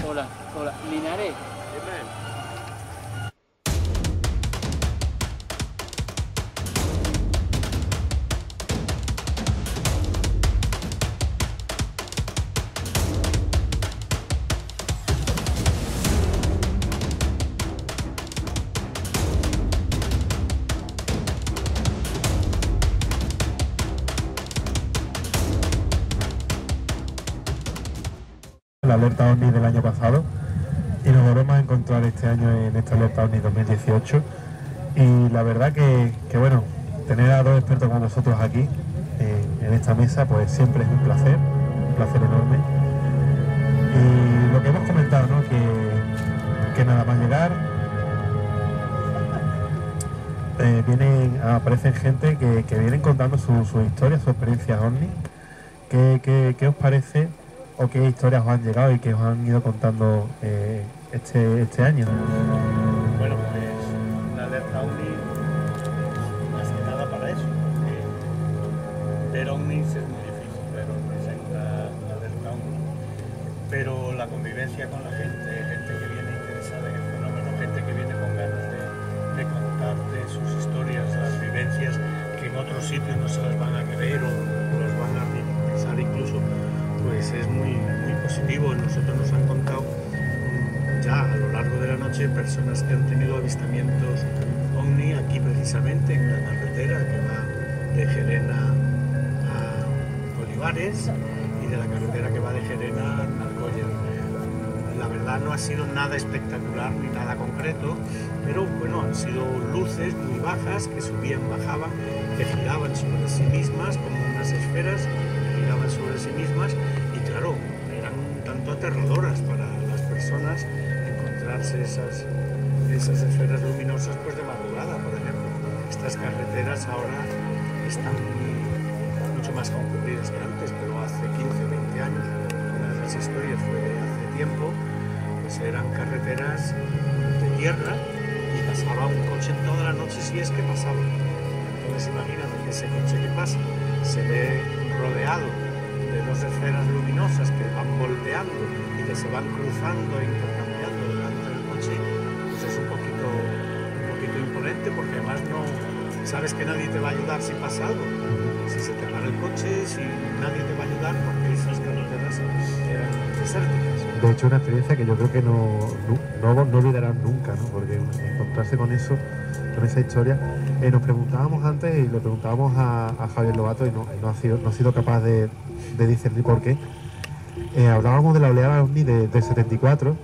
Hola, hola. Linares. La alerta OVNI del año pasado y nos volvemos a encontrar este año en esta alerta OVNI 2018 y la verdad que bueno, tener a dos expertos como nosotros aquí en esta mesa pues siempre es un placer enorme y lo que hemos comentado, ¿no? que nada más llegar aparecen gente que vienen contando su historia, sus experiencias OVNI. ¿Qué os parece o qué historias os han llegado y que os han ido contando este año? Bueno, pues la alerta OVNI es más que nada para eso, porque ver OVNIs es muy difícil, ver OVNIs en la alerta OVNI, pero la convivencia con la gente que viene interesada en el fenómeno, gente que viene con ganas de contarte sus historias, las vivencias que en otros sitios no se las van a creer o las van a minimizar incluso, pues es muy positivo. Nosotros nos han contado ya a lo largo de la noche personas que han tenido avistamientos OVNI aquí precisamente en la carretera que va de Gerena a Olivares y de la carretera que va de Gerena a Nargoya. La verdad no ha sido nada espectacular ni nada concreto, pero bueno, han sido luces muy bajas que subían, bajaban, que giraban sobre sí mismas como unas esferas, que giraban sobre sí mismas y claro, eran un tanto aterradoras para las personas encontrarse esas esferas luminosas pues de madrugada, por ejemplo. Estas carreteras ahora están mucho más concurridas que antes, pero hace 15 o 20 años, una de las historias fue de hace tiempo, pues eran carreteras de tierra y pasaba un coche toda la noche si es que pasaba. Entonces imagínate que ese coche que pasa se ve rodeado de dos esferas luminosas que van volteando y que se van cruzando e intercambiando delante del coche, pues es un poquito imponente, porque además no sabes que nadie te va a ayudar si pasa algo. Si se te para el coche, si nadie te va a ayudar, porque esas carreteras eran desérticas. De hecho, una experiencia que yo creo que no olvidarán nunca, ¿no? Porque encontrarse con eso, con esa historia. Nos preguntábamos antes y le preguntábamos a Javier Lobato y no ha sido capaz de discernir por qué. Hablábamos de la oleada OVNI del 74,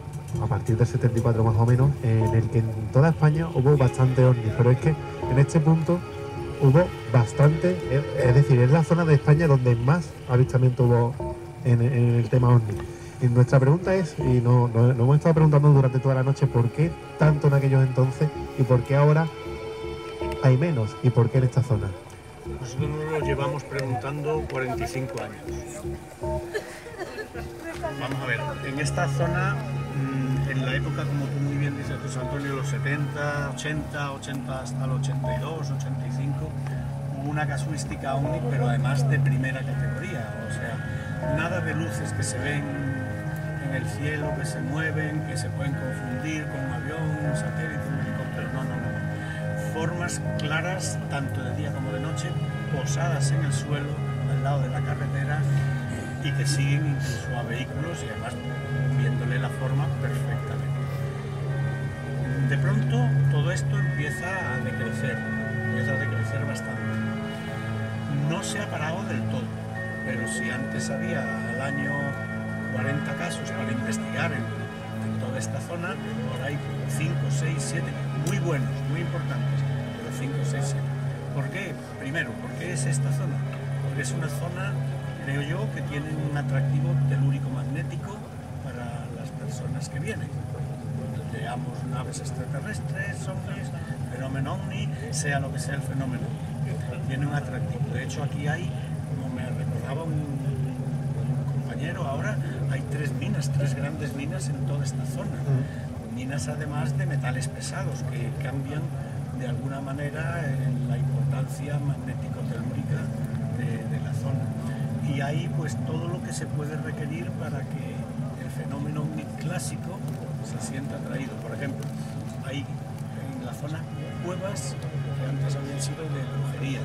a partir del 74 más o menos, en el que en toda España hubo bastante OVNI, pero es que en este punto hubo bastante, es decir, es la zona de España donde más avistamiento hubo en el tema OVNI. Y nuestra pregunta es, y nos hemos estado preguntando durante toda la noche, ¿por qué tanto en aquellos entonces y por qué ahora hay menos y por qué en esta zona? Nosotros nos lo llevamos preguntando 45 años. Vamos a ver, en esta zona, en la época, como tú muy bien dices, José Antonio, los 70, 80 hasta el 82, 85, hubo una casuística OVNI, pero además de primera categoría. O sea, nada de luces que se ven en el cielo, que se mueven, que se pueden confundir con un avión, un satélite, un helicóptero, no. Formas claras, tanto de día como de noche, posadas en el suelo, al lado de la carretera, y que siguen incluso a vehículos y además viéndole la forma perfectamente. De pronto todo esto empieza a decrecer bastante. No se ha parado del todo, pero si antes había al año 40 casos para investigar en toda esta zona, ahora hay 5, 6, 7, muy buenos, muy importantes, pero 5, 6, 7. ¿Por qué? Primero, ¿por qué es esta zona? Porque es una zona, creo yo, que tiene un atractivo telúrico magnético para las personas que vienen. Veamos naves extraterrestres, ovnis, fenómeno OVNI, sea lo que sea el fenómeno, tiene un atractivo. De hecho, aquí hay, como me recordaba un compañero ahora, hay 3 minas, 3 grandes minas en toda esta zona. Minas además de metales pesados que cambian de alguna manera la importancia magnético-telúrica de la zona. Y hay pues todo lo que se puede requerir para que el fenómeno clásico se siente atraído. Por ejemplo, hay en la zona cuevas que antes habían sido de brujería,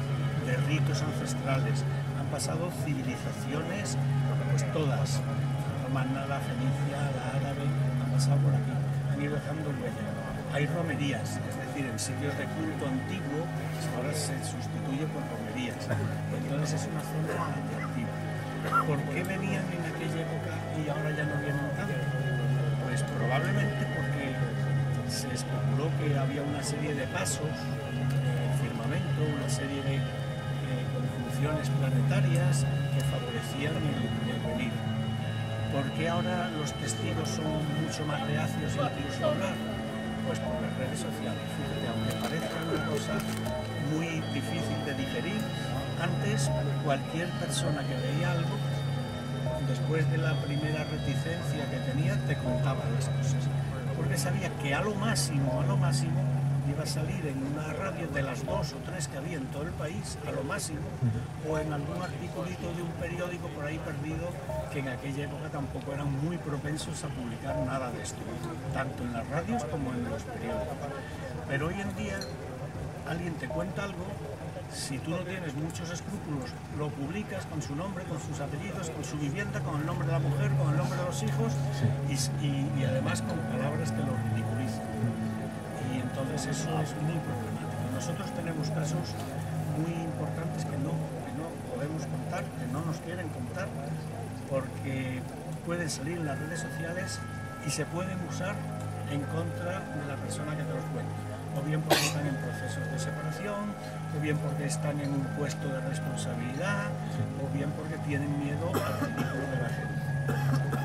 de ritos ancestrales. Han pasado civilizaciones, pues todas, la romana, la fenicia, la árabe, han pasado por aquí, han ido dejando huella. Hay romerías, es decir, en sitios de culto antiguo, ahora se sustituye por romerías. Entonces es una zona atractiva. ¿Por qué venían en aquella época y ahora ya no vienen tanto? Pues probablemente porque se especuló que había una serie de pasos, firmamento, una serie de conjunciones planetarias que favorecían el venir. ¿Por qué ahora los testigos son mucho más reacios incluso a hablar? Pues por las redes sociales. Fíjate, aunque parezca una cosa muy difícil de digerir, antes cualquier persona que veía algo, después de la primera reticencia que tenía, te contaba las cosas. Porque sabía que a lo máximo, iba a salir en una radio de las 2 o 3 que había en todo el país, a lo máximo, o en algún articulito de un periódico por ahí perdido, que en aquella época tampoco eran muy propensos a publicar nada de esto, tanto en las radios como en los periódicos. Pero hoy en día, alguien te cuenta algo, si tú no tienes muchos escrúpulos, lo publicas con su nombre, con sus apellidos, con su vivienda, con el nombre de la mujer, con el nombre de los hijos, y además con palabras que lo ridiculizan. Y entonces eso es muy problemático. Nosotros tenemos casos muy importantes que no podemos contar, que no nos quieren contar, porque pueden salir en las redes sociales y se pueden usar en contra de la persona que te los cuenta. O bien porque están en procesos de separación, o bien porque están en un puesto de responsabilidad, o bien porque tienen miedo al ridículo de la gente.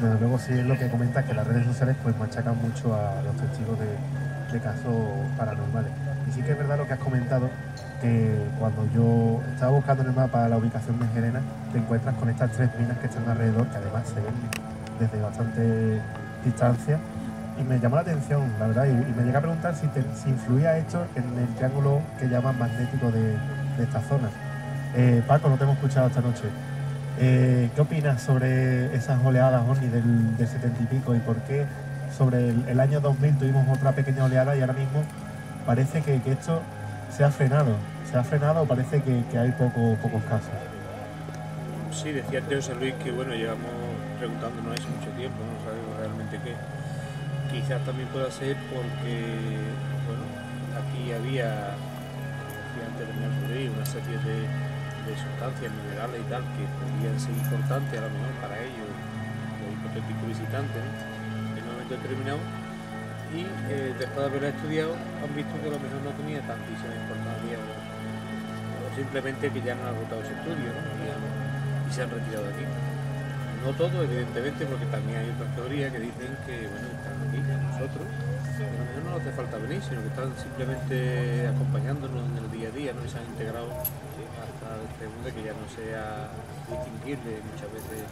Desde luego sí es lo que comenta, que las redes sociales pues machacan mucho a los testigos de casos paranormales. Y sí que es verdad lo que has comentado, que cuando yo estaba buscando en el mapa la ubicación de Gerena, te encuentras con estas 3 minas que están alrededor, que además se ven desde bastante distancia. Y me llamó la atención, la verdad, y me llegué a preguntar si influía esto en el triángulo que llaman magnético de esta zona. Paco, no te hemos escuchado esta noche. ¿Qué opinas sobre esas oleadas ovni del 70 y pico y por qué sobre el año 2000 tuvimos otra pequeña oleada y ahora mismo parece que esto se ha frenado? O parece que hay pocos casos? Sí, decía José Luis que bueno, llevamos preguntándonos eso mucho tiempo, no sabemos realmente qué. Quizás también pueda ser porque, bueno, aquí había, antes de venir una serie de sustancias minerales y tal que podrían ser importantes a lo mejor para ellos, los hipotéticos visitantes, ¿no? En un momento determinado. Y después de haberla estudiado, han visto que a lo mejor no tenía tantísima importancia o simplemente que ya no han agotado su estudio, ¿no? Y se han retirado de aquí. No todo, evidentemente, porque también hay otras teorías que dicen que, bueno, están aquí con nosotros, pero a lo mejor no hace falta venir, sino que están simplemente acompañándonos en el día a día, ¿no? Y se han integrado hasta el segundo que ya no sea distinguible muchas veces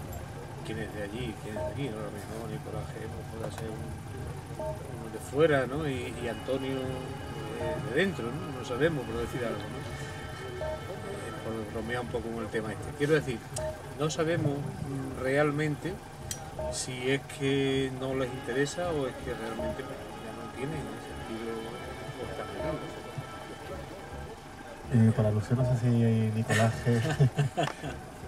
quién es de allí, quién es de aquí, ¿no? A lo mejor Nicolás G puede ser uno de fuera, ¿no? Y Antonio de dentro, ¿no? No sabemos, por decir algo, ¿no? Por bromear un poco con el tema este. Quiero decir, no sabemos realmente si es que no les interesa o es que realmente ya no tienen sentido o están mirando. Por alusión, no sé si Nicolás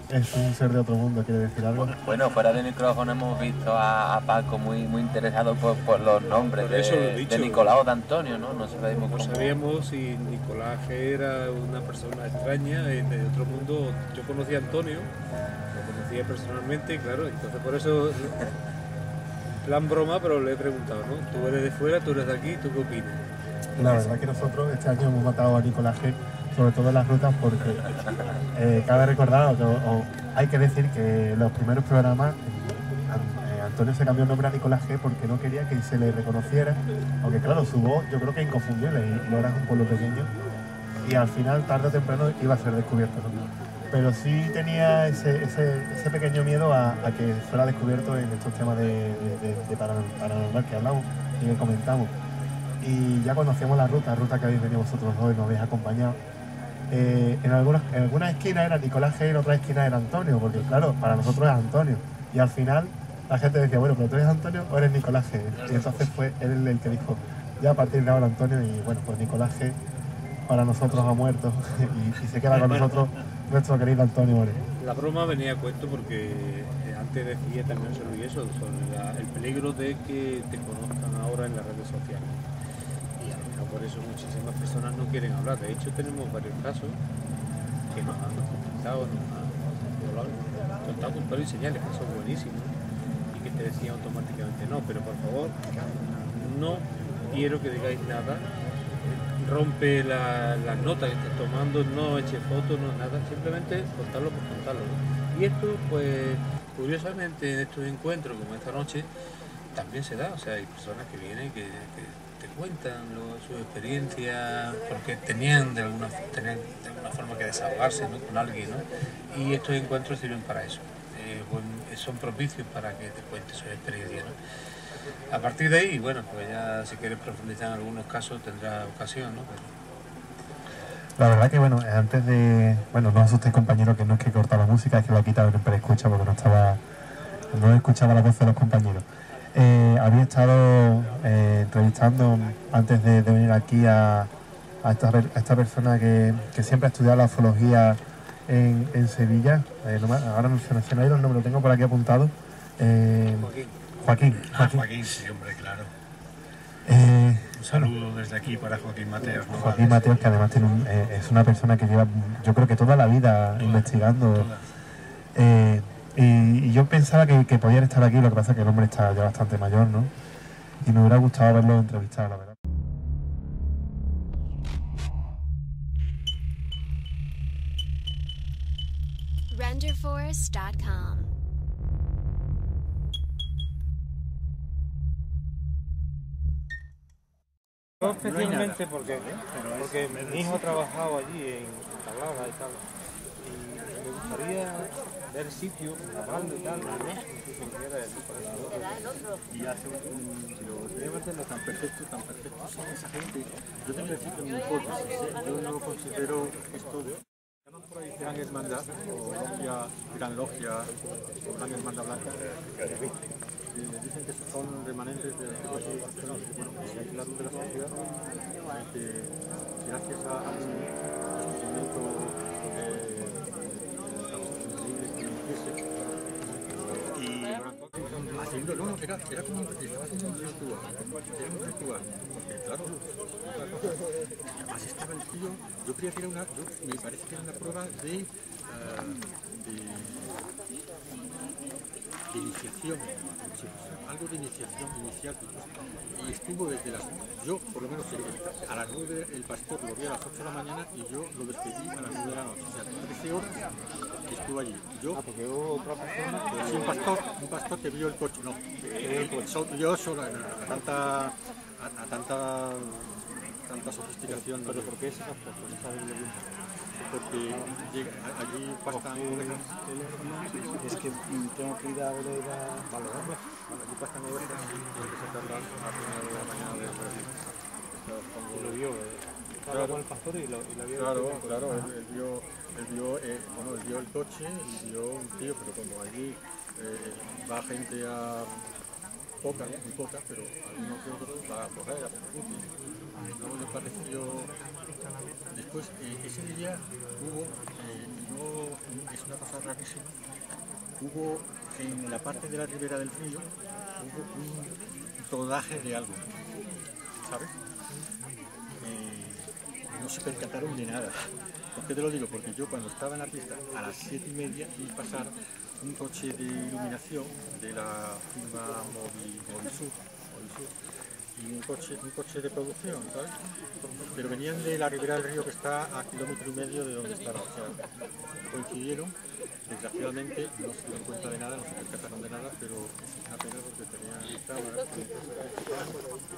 es un ser de otro mundo, ¿quiere decir algo? Bueno, fuera de micrófono hemos visto a Paco muy interesado por los nombres de Nicolás o de Antonio, ¿no? No sabemos cómo. No sabíamos si Nicolás era una persona extraña de otro mundo. Yo conocí a Antonio, lo conocía personalmente, claro, entonces por eso, en plan broma, pero le he preguntado, ¿no? Tú eres de fuera, tú eres de aquí, ¿tú qué opinas? La verdad que nosotros este año hemos matado a Nicolás G, sobre todo en las rutas, porque cabe recordar, hay que decir que en los primeros programas Antonio se cambió el nombre a Nicolás G porque no quería que se le reconociera, aunque claro, su voz yo creo que es inconfundible y lo era un pueblo pequeño, y al final, tarde o temprano, iba a ser descubierto, ¿no? Pero sí tenía ese pequeño miedo a que fuera descubierto en estos temas de paranormal que hablamos y que comentamos. Y ya cuando hacíamos la ruta que habéis venido vosotros hoy, nos habéis acompañado, en algunas esquinas era Nicolás G y en otras esquinas era Antonio, porque claro, para nosotros es Antonio. Y al final la gente decía, bueno, pero tú eres Antonio o eres Nicolás G. Y entonces fue él el que dijo, ya a partir de ahora Antonio, y bueno, pues Nicolás G para nosotros ha muerto y se queda con nosotros nuestro querido Antonio More. La broma venía a cuento porque antes decía también sobre eso, sobre el peligro de que te conozcan ahora en las redes sociales. Y a lo mejor por eso muchísimas personas no quieren hablar. De hecho, tenemos varios casos que nos han contactado, contado con pelo y señales, que son buenísimos, y que te decían automáticamente no, pero por favor, no quiero que digáis nada, rompe las notas que estés tomando, no eche fotos, no nada, simplemente contarlo por contarlo, ¿no? Y esto, pues, curiosamente, en estos encuentros como esta noche, también se da, o sea, hay personas que vienen que te cuentan su experiencia, porque tenían de alguna forma que desahogarse, ¿no?, con alguien, ¿no? Y estos encuentros sirven para eso, son propicios para que te cuentes su experiencia, ¿no? A partir de ahí, bueno, pues ya si quieres profundizar en algunos casos tendrás ocasión, ¿no? La verdad que, bueno, antes de... Bueno, no asustéis, compañeros, que no es que corta la música, es que lo ha quitado en preescucha porque no escuchaba la voz de los compañeros. Había estado entrevistando antes de venir aquí a esta persona que siempre ha estudiado la ufología en Sevilla. Ahora no se me ha ido el nombre, lo tengo por aquí apuntado. Joaquín. Joaquín, sí, hombre, claro. Un saludo desde aquí para Joaquín Mateos, ¿no? Joaquín Mateos, que además es una persona que lleva, yo creo que toda la vida investigando. Y yo pensaba que podían estar aquí, lo que pasa es que el hombre está ya bastante mayor, ¿no? Y me hubiera gustado haberlo entrevistado, la verdad. RenderForce.com. No especialmente porque mi hijo ha trabajado allí en Tablada y tal, y me gustaría ver sitio, hablarlo y tal, ¿no? Y hace los temas tan perfectos son esa gente. Yo tengo que decir que mi hipótesis, yo no considero esto por ahí gran hermandad, o logia, gran logia, o gran hermandad blanca. Dicen que son remanentes de las civilizaciones que se aislaron de la sociedad, que gracias a un descubrimiento y haciendo, era como estaba haciendo un ritual, porque claro, además estaba el tío, yo creía que era me parece que era una prueba de iniciación, algo de iniciación inicial, y estuvo desde yo por lo menos a las 9 el pastor lo vi a las 8 de la mañana y yo lo despedí a las 9 de la noche, o sea, 13 horas estuvo allí. Porque hubo otra persona Sí, un pastor que vio el coche, no, yo solo, a tanta sofisticación. ¿Pero por qué es esa foto? ¿No sabes lo bien? Porque allí pasan ovejas. Es que tengo que ir a ver a valorarlas. Allí pasan ovejas y tienen que sacarlas a primera de la mañana de cuando lo vio. Claro, con el pastor y la vio. Claro, él vio el coche y vio un tío, pero como allí va gente a muy poca, pero algunos que otros va a correr, a hacer fútbol. No me pareció. Después, ese día hubo, es una cosa rarísima, hubo en la parte de la ribera del río, hubo un rodaje de algo, ¿sabes? No se percataron de nada. ¿Por qué te lo digo? Porque yo cuando estaba en la pista a las 7:30 vi pasar un coche de iluminación de la firma Movisur y un coche de producción, ¿sabes? Pero venían de la ribera del río que está a 1,5 kilómetros de donde estaba. O sea, coincidieron. Desgraciadamente no se dieron cuenta de nada, no se percataron de nada, pero es una pena porque tenían cámaras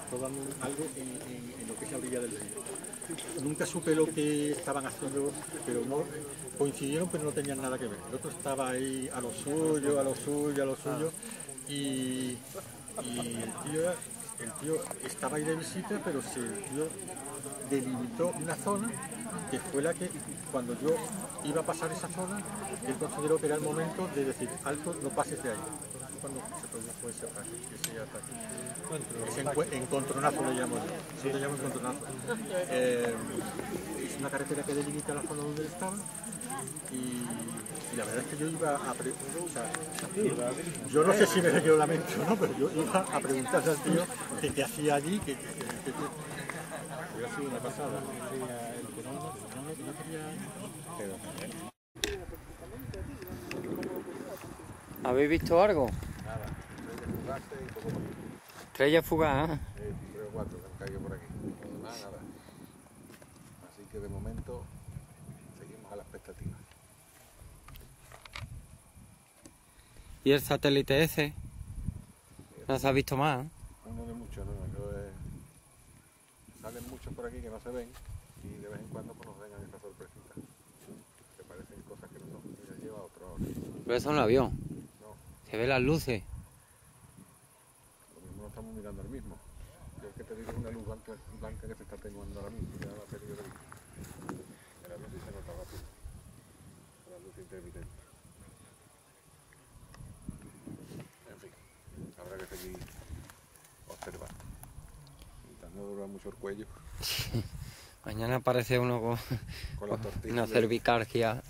probando algo en lo que es la orilla del río. Nunca supe lo que estaban haciendo, pero no coincidieron, pero no tenían nada que ver. El otro estaba ahí a lo suyo, y el tío estaba ahí de visita, pero el tío delimitó una zona que fue la que, cuando yo iba a pasar esa zona, él consideró que era el momento de decir, alto, no pases de ahí. cuando se produjo ese ataque. Ese encontronazo lo llamo yo. Sí, lo llamo encontronazo. Es una carretera que delimita la zona donde estaba y la verdad es que yo iba a preguntar, yo no sé si me dio lamento o no, pero yo iba a preguntarle al tío que qué hacía allí, que hubiera sido una pasada. ¿Habéis visto algo? Nada, Estrella fugaz, ¿eh? 3 o 4 que han caído por aquí. Lo demás, nada. Así que de momento seguimos a la expectativa. ¿Y el satélite ese? No se ha visto más, ¿eh? Uno de muchos, ¿no? Salen muchos por aquí que no se ven y de vez en cuando pues, nos vengan estas sorpresitas. Que parecen cosas que no son. Y les lleva a otro hora. Pero eso es un avión. No, Se ven las luces. lo mismo no estamos mirando ahora mismo. Yo es que te digo una luz blanca que se está atenuando ahora mismo. Ya la he perdido de vista. Pero no sé si se nota rápido. La luz intermitente. En fin, habrá que seguir observando. No dura mucho el cuello. Mañana aparece uno Con la tortilla. una cervicalgia.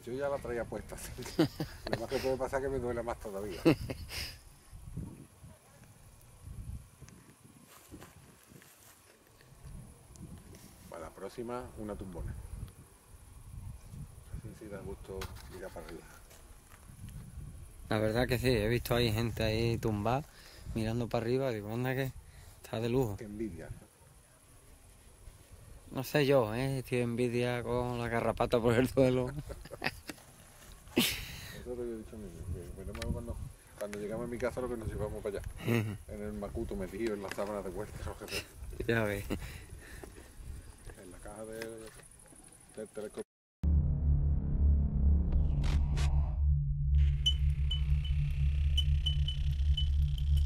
Yo ya la traía puesta, así que lo más que puede pasar es que me duele más todavía. Para la próxima, una tumbona. Así sí da gusto mirar para arriba. La verdad que sí, he visto ahí gente ahí tumbada, mirando para arriba, digo, anda que está de lujo. Qué envidia. No sé yo, estoy envidia con la garrapata por el suelo. Eso lo he dicho a mí. Cuando llegamos a mi casa lo que nos llevamos para allá. En el macuto metido, en las sábanas de huerta. Ya ves. En la caja del telescopio.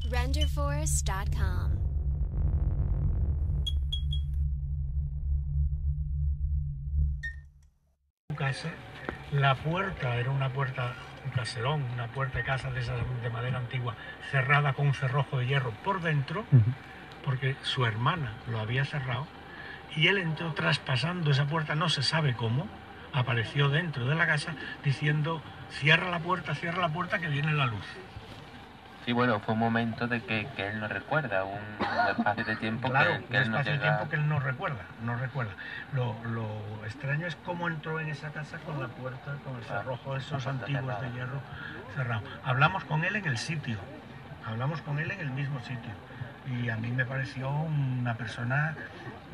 RenderForest.com. Casa, la puerta era una puerta, un caserón, una puerta de casa de esas de madera antigua, cerrada con un cerrojo de hierro por dentro, porque su hermana lo había cerrado, y él entró traspasando esa puerta, no se sabe cómo, apareció dentro de la casa diciendo, cierra la puerta, que viene la luz. Sí, bueno, fue un momento de que él no recuerda, un espacio de tiempo Claro, que él no espacio de llega... tiempo que él no recuerda. Lo extraño es cómo entró en esa casa con la puerta, con el cerrojo esos antiguos de hierro cerrado. Hablamos con él en el sitio, en el mismo sitio. Y a mí me pareció una persona,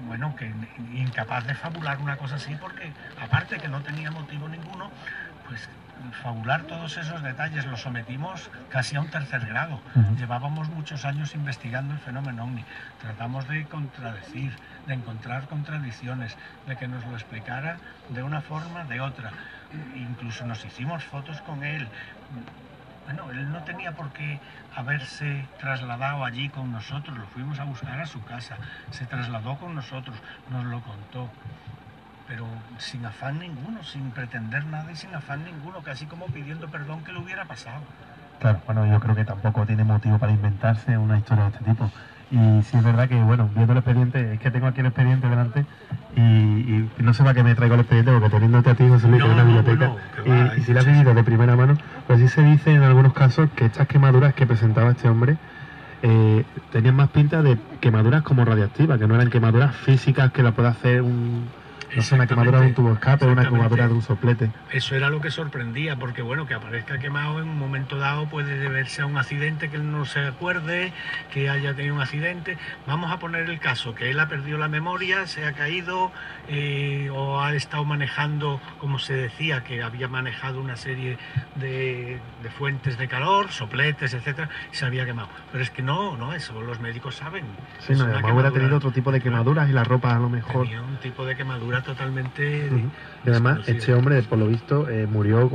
bueno, que incapaz de fabular una cosa así, porque aparte que no tenía motivo ninguno, pues fabular todos esos detalles, los sometimos casi a un tercer grado. Llevábamos muchos años investigando el fenómeno ovni. Tratamos de contradecir, de encontrar contradicciones, de que nos lo explicara de una forma, de otra. Incluso nos hicimos fotos con él. Bueno, él no tenía por qué haberse trasladado allí con nosotros, lo fuimos a buscar a su casa, se trasladó con nosotros, nos lo contó. Pero sin afán ninguno, sin pretender nada y sin afán ninguno, casi como pidiendo perdón que le hubiera pasado. Claro, bueno, yo creo que tampoco tiene motivo para inventarse una historia de este tipo. Y sí es verdad que, bueno, viendo el expediente, es que tengo aquí el expediente delante y no sé para qué me traigo el expediente, porque teniéndote a ti, José Luis, que es una biblioteca, y si la has vivido de primera mano, pues sí se dice en algunos casos que estas quemaduras que presentaba este hombre tenían más pinta de quemaduras como radiactivas, que no eran quemaduras físicas que la puede hacer no sé, una quemadura de un tubo escape o una quemadura de un soplete. Eso era lo que sorprendía, porque bueno, que aparezca quemado en un momento dado puede deberse a un accidente que él no se acuerde, que haya tenido un accidente. Vamos a poner el caso, que él ha perdido la memoria, se ha caído o ha estado manejando, como se decía, que había manejado una serie de fuentes de calor, sopletes, etcétera, y se había quemado. Pero es que no, eso los médicos saben. Sí, no, además hubiera tenido otro tipo de quemaduras y la ropa a lo mejor... Tenía un tipo de quemadura totalmente... Y además este hombre, por lo visto, murió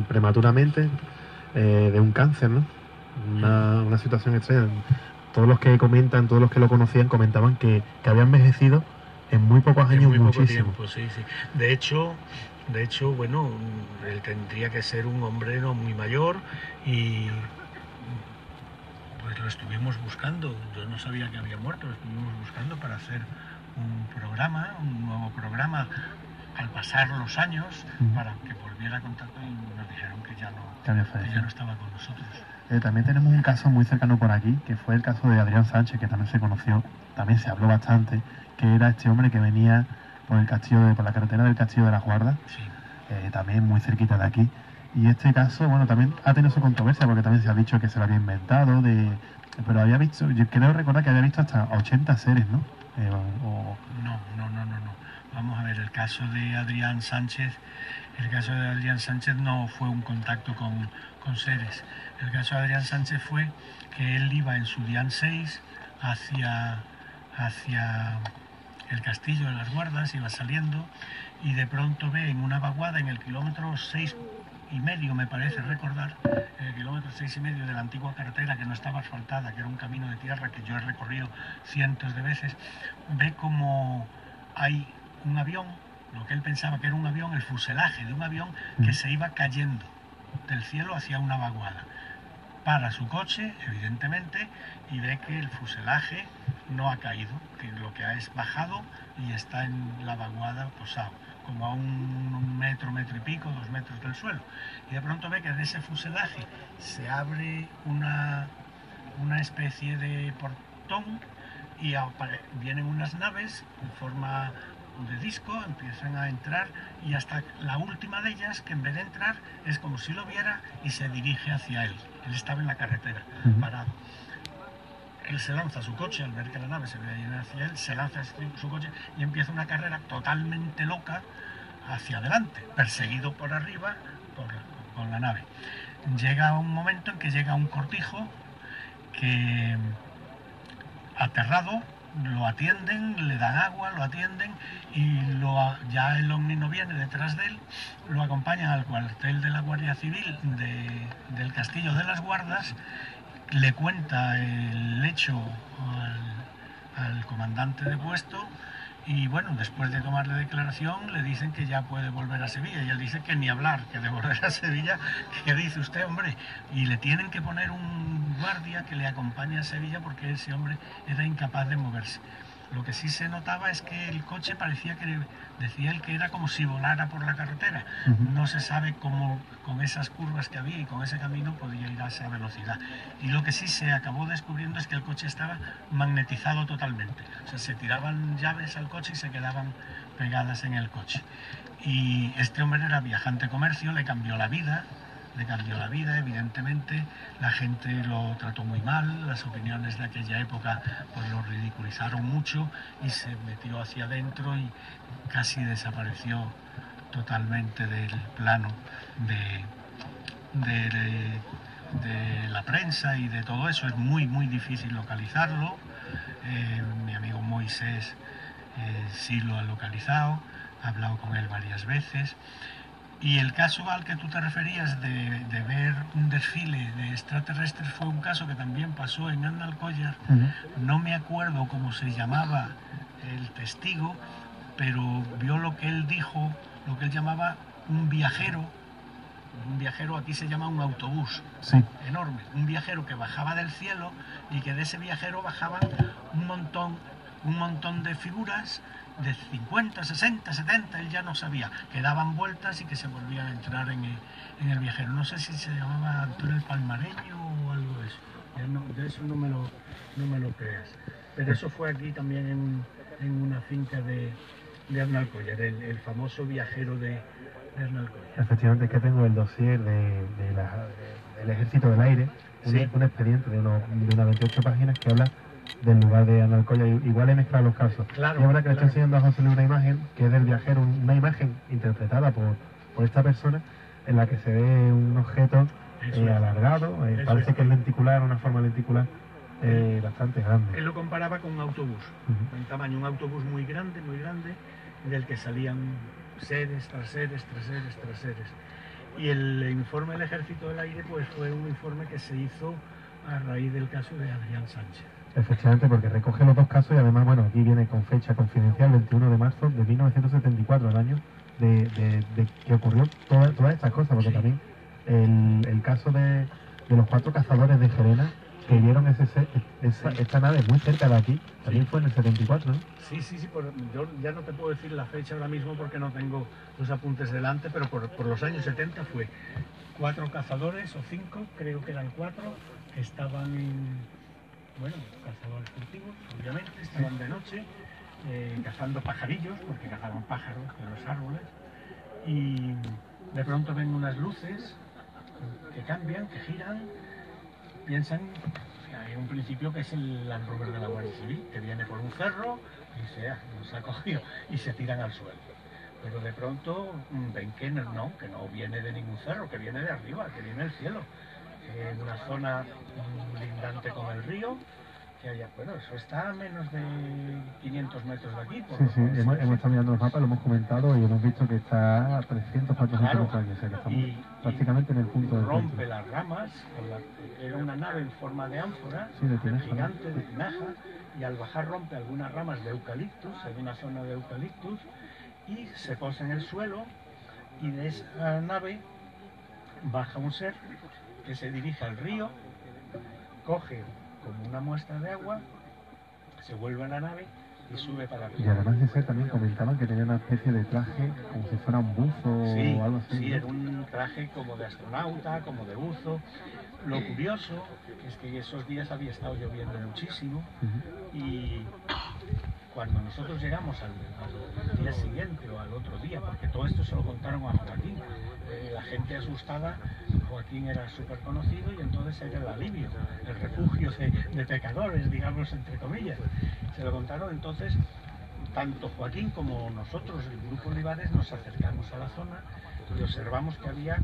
prematuramente de un cáncer, ¿no? Una situación extraña. Todos los que lo conocían comentaban que había envejecido en muy pocos años muchísimo. Tiempo, sí. De hecho, De hecho, bueno, él tendría que ser un hombre no muy mayor y pues lo estuvimos buscando. Yo no sabía que había muerto, lo estuvimos buscando para hacer un nuevo programa al pasar los años para que volviera a contacto y nos dijeron que ya no estaba con nosotros. También tenemos un caso muy cercano por aquí, que fue el caso de Adrián Sánchez, que también se conoció, también se habló bastante, que era este hombre que venía por el castillo por la carretera del Castillo de las Guardas, sí. También muy cerquita de aquí. Y este caso, bueno, también ha tenido su controversia, porque también se ha dicho que se lo había inventado, pero había visto, yo creo recordar que había visto hasta 80 seres, ¿no? No. Vamos a ver, el caso de Adrián Sánchez no fue un contacto con seres. El caso de Adrián Sánchez fue que él iba en su Dian 6 hacia el Castillo de las Guardas, iba saliendo y de pronto ve en una vaguada en el kilómetro 6,5, me parece recordar, el kilómetro 6,5 de la antigua carretera que no estaba asfaltada, que era un camino de tierra que yo he recorrido cientos de veces, ve como hay un avión, lo que él pensaba que era un avión, el fuselaje de un avión que se iba cayendo del cielo hacia una vaguada. Para su coche, evidentemente, y ve que el fuselaje no ha caído, que lo que ha es bajado y está en la vaguada posado, como a un metro y pico, 2 metros del suelo. Y de pronto ve que de ese fuselaje se abre una especie de portón y vienen unas naves en forma de disco, empiezan a entrar y hasta la última de ellas, que en vez de entrar es como si lo viera y se dirige hacia él. Él estaba en la carretera, parado. Él se lanza a su coche al ver que la nave se veía llena hacia él, se lanza a su coche y empieza una carrera totalmente loca hacia adelante, perseguido por arriba con la nave. Llega un momento en que llega un cortijo que, aterrado, lo atienden, le dan agua, lo atienden y ya el Omni no viene detrás de él, lo acompañan al cuartel de la Guardia Civil del Castillo de las Guardas, le cuenta el hecho al comandante de puesto y bueno, después de tomarle declaración le dicen que ya puede volver a Sevilla y él dice que ni hablar, que de volver a Sevilla, ¿qué dice usted, hombre? Y le tienen que poner un guardia que le acompañe a Sevilla porque ese hombre era incapaz de moverse. Lo que sí se notaba es que el coche parecía que, decía él, que era como si volara por la carretera. No se sabe cómo con esas curvas que había y con ese camino podía ir a esa velocidad. Y lo que sí se acabó descubriendo es que el coche estaba magnetizado totalmente. O sea, se tiraban llaves al coche y se quedaban pegadas en el coche. Y este hombre era viajante comercio, le cambió la vida, evidentemente. La gente lo trató muy mal, las opiniones de aquella época pues lo ridiculizaron mucho y se metió hacia adentro y casi desapareció totalmente del plano de la prensa y de todo eso. Es muy difícil localizarlo. Mi amigo Moisés sí lo ha localizado, ha hablado con él varias veces. Y el caso al que tú te referías de ver un desfile de extraterrestres fue un caso que también pasó en Analcollar. No me acuerdo cómo se llamaba el testigo, pero vio lo que él dijo, lo que él llamaba un viajero. Un viajero aquí se llama un autobús, sí, enorme. Un viajero que bajaba del cielo y que de ese viajero bajaban un montón de figuras de 50, 60, 70, él ya no sabía, que daban vueltas y que se volvían a entrar en el viajero. No sé si se llamaba Antonio el Palmareño o algo de eso. De eso no me lo creas. Pero eso fue aquí también en una finca de Analcollar, el famoso viajero de Analcollar. Efectivamente, es que tengo el dossier del Ejército del Aire, un expediente de unas 28 páginas que habla del lugar de Analcollar. Igual he mezclado los casos. Claro, y ahora que le estoy enseñando a José Luis una imagen que es del viajero, una imagen interpretada por esta persona en la que se ve un objeto alargado, parece que es lenticular, una forma lenticular bastante grande. Él lo comparaba con un autobús, en tamaño, un autobús muy grande, del que salían seres tras seres. Y el informe del Ejército del Aire pues fue un informe que se hizo a raíz del caso de Adrián Sánchez. Efectivamente, porque recoge los dos casos y además, bueno, aquí viene con fecha confidencial, 21 de marzo de 1974, el año de que ocurrió todas estas cosas, porque también el caso de los 4 cazadores de Gerena que vieron esta nave muy cerca de aquí, también fue en el 74, ¿no? Sí, yo ya no te puedo decir la fecha ahora mismo porque no tengo los apuntes delante, pero por los años 70 fue 4 cazadores o 5, creo que eran 4, que estaban cazadores furtivos, obviamente, estaban de noche cazando pajarillos, porque cazaban pájaros de los árboles, y de pronto ven unas luces que cambian, que giran, piensan en un principio que es el Land Rover de la Guardia Civil, que viene por un cerro y nos ha cogido y se tiran al suelo. Pero de pronto ven que no viene de ningún cerro, que viene de arriba, que viene del cielo, en una zona lindante con el río, que haya, eso está a menos de 500 metros de aquí. Sí, hemos estado mirando los mapas, lo hemos comentado y hemos visto que está a 300, 400 metros aquí, o sea que estamos prácticamente en el punto de rompe las ramas, era una nave en forma de ánfora, gigante, de tinaja, y al bajar rompe algunas ramas de eucaliptus, en una zona de eucaliptus, y se posa en el suelo, y de esa nave baja un ser que se dirige al río, coge como una muestra de agua, se vuelve a la nave y sube para arriba. Y además de ser también comentaban que tenía una especie de traje como si fuera un buzo o algo así. Sí, era un traje como de astronauta, como de buzo. Lo curioso es que esos días había estado lloviendo muchísimo y cuando nosotros llegamos al día siguiente o al otro día, porque todo esto se lo contaron a Joaquín, la gente asustada, Joaquín era súper conocido y entonces era el alivio, el refugio de pecadores, digamos, entre comillas. Se lo contaron, entonces tanto Joaquín como nosotros, el grupo Olivares, nos acercamos a la zona y observamos que había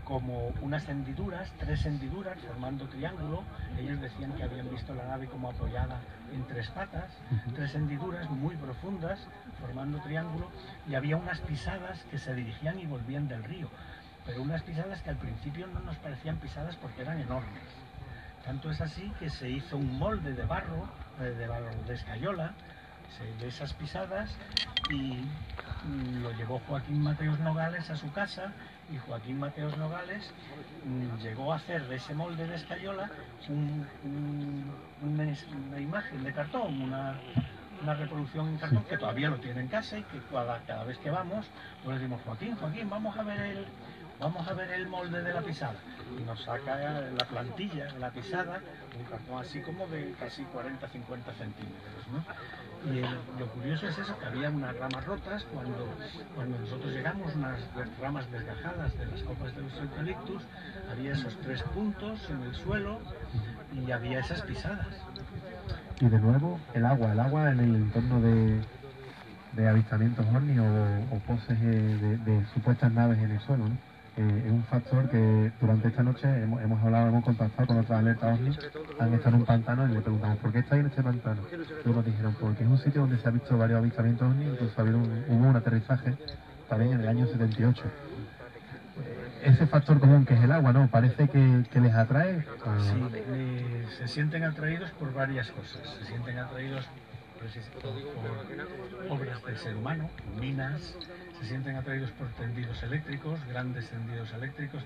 como unas hendiduras, 3 hendiduras formando triángulo. Ellos decían que habían visto la nave como apoyada en 3 patas, 3 hendiduras muy profundas formando triángulo, y había unas pisadas que se dirigían y volvían del río, pero unas pisadas que al principio no nos parecían pisadas porque eran enormes. Tanto es así que se hizo un molde de barro de escayola de esas pisadas y lo llevó Joaquín Mateos Nogales a su casa, y Joaquín Mateos Nogales llegó a hacer de ese molde de escayola una imagen de cartón, una reproducción en cartón que todavía lo tiene en casa y que cada vez que vamos pues decimos: Joaquín, vamos a ver el molde de la pisada, y nos saca la plantilla de la pisada, un cartón así como de casi 40-50 centímetros, ¿no? Y lo curioso es eso, que había unas ramas rotas cuando nosotros llegamos, unas ramas desgajadas de las copas de los eucaliptus, había esos 3 puntos en el suelo y había esas pisadas. Y de nuevo el agua en el entorno de avistamientos ovni o poses de supuestas naves en el suelo, ¿no? Es un factor que durante esta noche hemos contactado con otras alertas ovni, han estado en un pantano y le preguntamos: ¿por qué estáis en este pantano? Y nos dijeron: porque es un sitio donde se ha visto varios avistamientos ovni, incluso hubo un aterrizaje también en el año 78. Ese factor común que es el agua, ¿no? Parece que les atrae. Sí, se sienten atraídos por varias cosas. Se sienten atraídos por obras del ser humano, minas. Se sienten atraídos por tendidos eléctricos, grandes tendidos eléctricos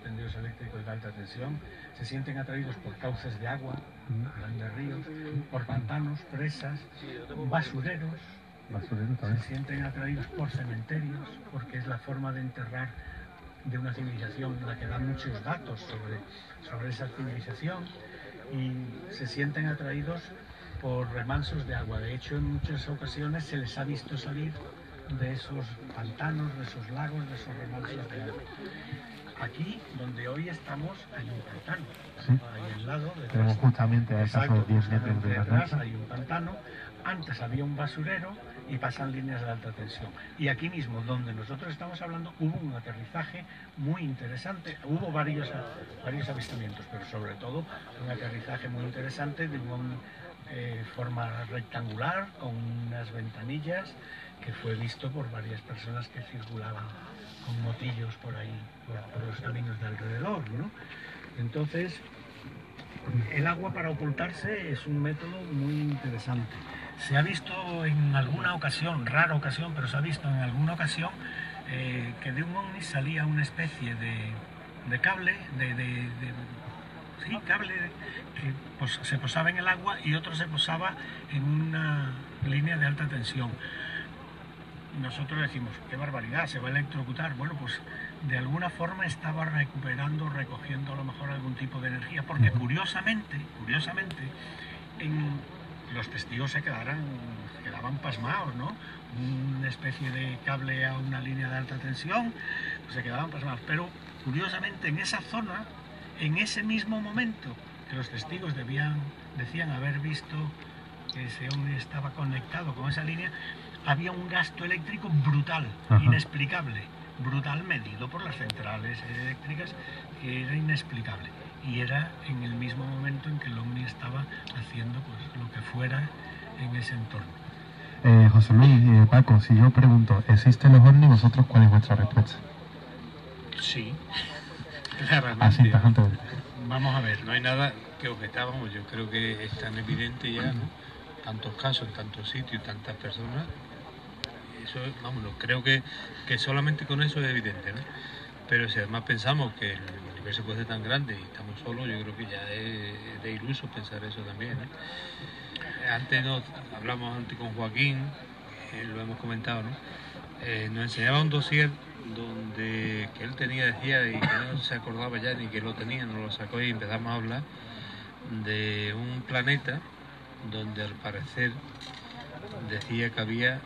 de alta tensión. Se sienten atraídos por cauces de agua, grandes ríos, por pantanos, presas, basureros. Se sienten atraídos por cementerios, porque es la forma de enterrar de una civilización en la que dan muchos datos sobre esa civilización, y se sienten atraídos por remansos de agua. De hecho, en muchas ocasiones se les ha visto salir de esos pantanos, de esos lagos, de esos remansos de agua. Aquí, donde hoy estamos, hay un pantano. Ahí al lado, tenemos justamente a esos 10 metros de atrás hay un pantano. Antes había un basurero y pasan líneas de alta tensión. Y aquí mismo, donde nosotros estamos hablando, hubo un aterrizaje muy interesante. Hubo varios avistamientos, pero sobre todo un aterrizaje muy interesante de una forma rectangular, con unas ventanillas, que fue visto por varias personas que circulaban con motillos por ahí, por los caminos de alrededor, ¿no? Entonces, el agua para ocultarse es un método muy interesante. Se ha visto en alguna ocasión, rara ocasión, pero se ha visto en alguna ocasión que de un ovni salía una especie de cable, sí, cable que pues, se posaba en el agua y otro se posaba en una línea de alta tensión. Nosotros decimos, qué barbaridad, se va a electrocutar. Bueno, pues de alguna forma estaba recogiendo a lo mejor algún tipo de energía, porque curiosamente, los testigos quedaban pasmados, ¿no? Una especie de cable a una línea de alta tensión, se quedaban pasmados. Pero curiosamente en esa zona, en ese mismo momento que los testigos decían haber visto que ese hombre estaba conectado con esa línea, había un gasto eléctrico brutal, inexplicable, brutal, medido por las centrales eléctricas, que era inexplicable. Y era en el mismo momento en que el ovni estaba haciendo pues, lo que fuera en ese entorno. José Luis, Paco, si yo pregunto, ¿existen los ovnis? ¿Vosotros cuál es vuestra respuesta? Sí, claramente. Así, tajante. Vamos a ver, no hay nada que objetábamos, yo creo que es tan evidente ya, ¿no? Tantos casos, en tantos sitios, tantas personas. Eso, vámonos, creo que solamente con eso es evidente, ¿no? Pero si además pensamos que el universo puede ser tan grande y estamos solos, yo creo que ya es de iluso pensar eso también, ¿no? Antes hablamos con Joaquín, lo hemos comentado, ¿no? Nos enseñaba un dossier donde que él decía y que no se acordaba ya ni que lo tenía, nos lo sacó y empezamos a hablar de un planeta donde al parecer decía que había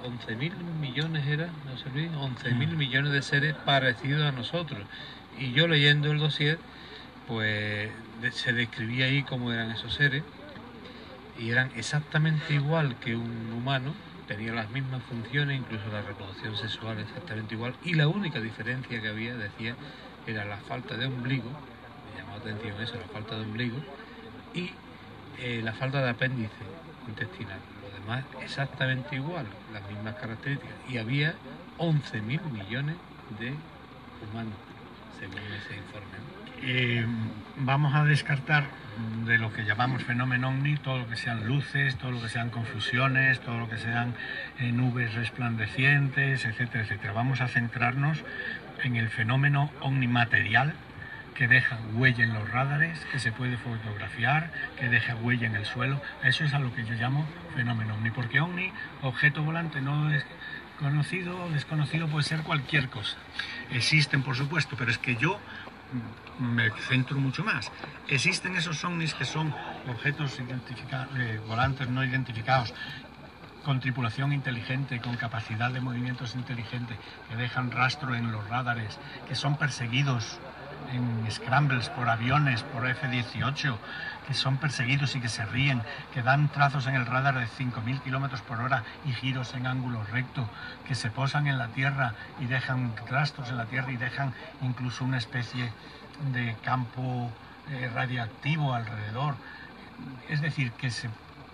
11.000 millones, no sé, 11.000 millones de seres parecidos a nosotros. Y yo leyendo el dossier, pues se describía ahí cómo eran esos seres, y eran exactamente igual que un humano, tenían las mismas funciones, incluso la reproducción sexual exactamente igual, y la única diferencia que había, decía, era la falta de ombligo, me llamó la atención eso, la falta de ombligo, y la falta de apéndice intestinal. Lo demás exactamente igual, las mismas características, y había 11.000 millones de humanos, según ese informe. Vamos a descartar de lo que llamamos fenómeno ovni todo lo que sean luces, todo lo que sean confusiones, todo lo que sean nubes resplandecientes, etcétera, etcétera. Vamos a centrarnos en el fenómeno omnimaterial, que deja huella en los radares, que se puede fotografiar, que deja huella en el suelo. Eso es a lo que yo llamo fenómeno ovni, porque ovni, objeto volante no conocido o desconocido, puede ser cualquier cosa. Existen, por supuesto, pero es que yo me centro mucho más. Existen esos ovnis que son objetos volantes no identificados, con tripulación inteligente, con capacidad de movimientos inteligente, que dejan rastro en los radares, que son perseguidos en scrambles por aviones, por F-18, que son perseguidos y que se ríen, que dan trazos en el radar de 5.000 kilómetros por hora y giros en ángulo recto, que se posan en la Tierra y dejan rastros en la Tierra y dejan incluso una especie de campo radiactivo alrededor. Es decir, que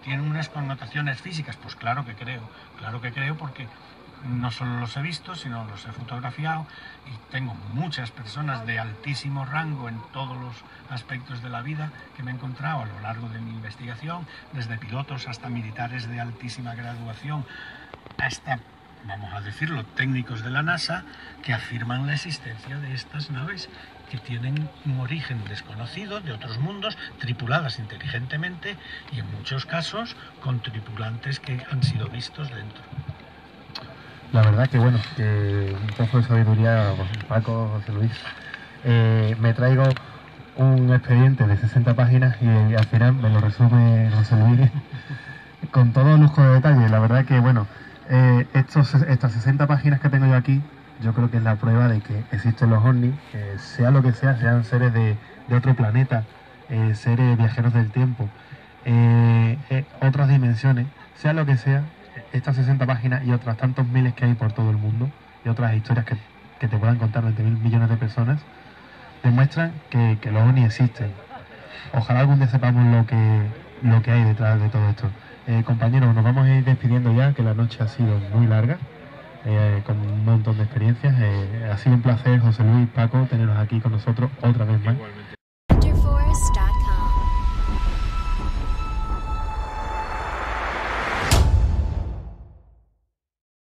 tienen unas connotaciones físicas. Pues claro que creo porque no solo los he visto, sino los he fotografiado, y tengo muchas personas de altísimo rango en todos los aspectos de la vida que me he encontrado a lo largo de mi investigación, desde pilotos hasta militares de altísima graduación, hasta, vamos a decirlo, técnicos de la NASA, que afirman la existencia de estas naves que tienen un origen desconocido de otros mundos, tripuladas inteligentemente y en muchos casos con tripulantes que han sido vistos dentro. La verdad que bueno, que un poco de sabiduría, Paco, José Luis. Me traigo un expediente de 60 páginas y al final me lo resume José Luis con todo lujo de detalle. La verdad que bueno, estas 60 páginas que tengo yo aquí, yo creo que es la prueba de que existen los ovnis, sea lo que sea, sean seres de otro planeta, seres viajeros del tiempo, otras dimensiones, sea lo que sea. Estas 60 páginas y otras tantos miles que hay por todo el mundo y otras historias que te puedan contar 20.000 millones de personas demuestran que los ovnis existen. Ojalá algún día sepamos lo que hay detrás de todo esto. Compañeros, nos vamos a ir despidiendo ya, que la noche ha sido muy larga, con un montón de experiencias. Ha sido un placer, José Luis, Paco, tenerlos aquí con nosotros otra vez más. Igualmente.